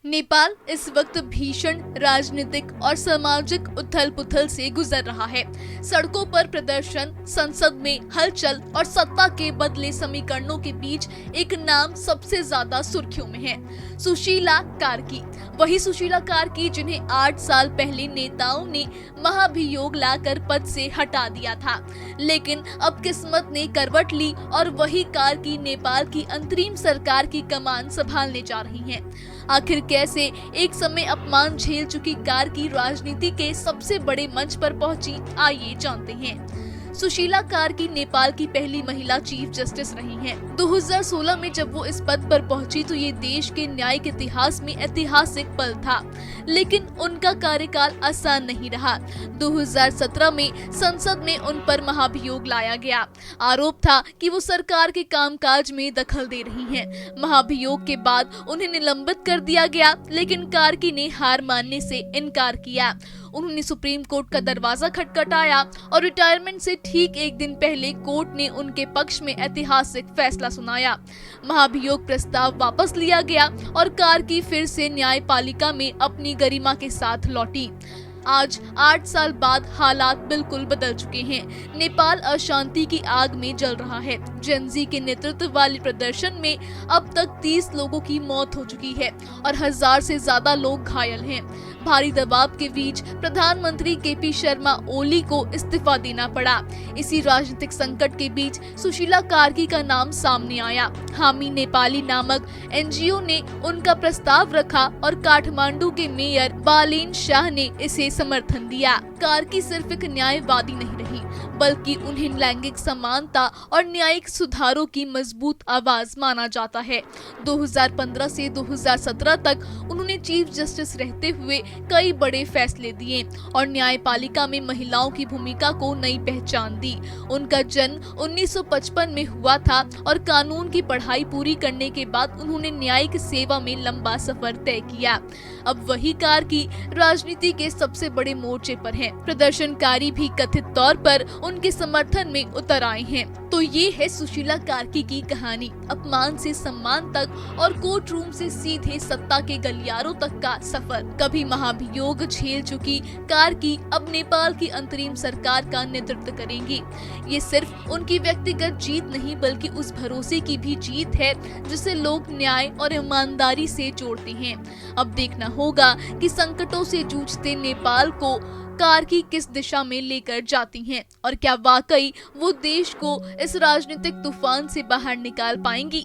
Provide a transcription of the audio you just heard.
नेपाल इस वक्त भीषण राजनीतिक और सामाजिक उथल पुथल से गुजर रहा है। सड़कों पर प्रदर्शन, संसद में हलचल और सत्ता के बदले समीकरणों के बीच एक नाम सबसे ज्यादा सुर्खियों में है, सुशीला कार्की। वही सुशीला कार्की जिन्हें 8 साल पहले नेताओं ने महाभियोग लाकर पद से हटा दिया था, लेकिन अब किस्मत ने करवट ली और वही कार्की नेपाल की अंतरिम सरकार की कमान संभालने जा रही हैं। आखिर कैसे एक समय अपमान झेल चुकी कार्की राजनीति के सबसे बड़े मंच पर पहुंची, आइए जानते हैं। सुशीला कार्की नेपाल की पहली महिला चीफ जस्टिस रही हैं। 2016 में जब वो इस पद पर पहुंची तो ये देश के न्यायिक इतिहास में ऐतिहासिक पल था, लेकिन उनका कार्यकाल आसान नहीं रहा। 2017 में संसद में उन पर महाभियोग लाया गया। आरोप था कि वो सरकार के कामकाज में दखल दे रही हैं। महाभियोग के बाद उन्हें निलंबित कर दिया गया, लेकिन कार्की ने हार मानने से इनकार किया। उन्होंने सुप्रीम कोर्ट का दरवाजा खटखटाया और रिटायरमेंट से ठीक एक दिन पहले कोर्ट ने उनके पक्ष में ऐतिहासिक फैसला सुनाया। महाभियोग प्रस्ताव वापस लिया गया और कार्की फिर से न्यायपालिका में अपनी गरिमा के साथ लौटी। आज 8 साल बाद हालात बिल्कुल बदल चुके हैं। नेपाल अशांति की आग में जल रहा है। जेनजी के नेतृत्व वाले प्रदर्शन में अब तक 30 लोगों की मौत हो चुकी है और 1000 से ज्यादा लोग घायल हैं। भारी दबाव के बीच प्रधानमंत्री केपी शर्मा ओली को इस्तीफा देना पड़ा। इसी राजनीतिक संकट के बीच सुशीला कार्की का नाम सामने आया। हामी नेपाली नामक एनजीओ ने उनका प्रस्ताव रखा और काठमांडू के मेयर बालेन शाह ने इसे समर्थन दिया। कार्की सिर्फ एक न्यायवादी नहीं रही, बल्कि उन्हें लैंगिक समानता और न्यायिक सुधारों की मजबूत आवाज माना जाता है। 2015 से 2017 तक उन्होंने चीफ जस्टिस रहते हुए कई बड़े फैसले दिए और न्यायपालिका में महिलाओं की भूमिका को नई पहचान दी। उनका जन्म 1955 में हुआ था और कानून की पढ़ाई पूरी करने के बाद उन्होंने न्यायिक सेवा में लंबा सफर तय किया। अब वही कार्की राजनीति के सबसे बड़े मोर्चे पर हैं। प्रदर्शनकारी भी कथित तौर पर उनके समर्थन में उतर आए हैं। तो ये है सुशीला कार्की की कहानी, अपमान से सम्मान तक और कोर्ट रूम से सीधे सत्ता के गलियारों तक का सफर। कभी महाभियोग झेल चुकी कार्की अब नेपाल की अंतरिम सरकार का नेतृत्व करेंगी। ये सिर्फ उनकी व्यक्तिगत जीत नहीं, बल्कि उस भरोसे की भी जीत है जिसे लोग न्याय और ईमानदारी से जोड़ते हैं। अब देखना होगा कि संकटों से जूझते नेपाल को कार्की किस दिशा में लेकर जाती हैं और क्या वाकई वो देश को इस राजनीतिक तूफान से बाहर निकाल पाएंगी।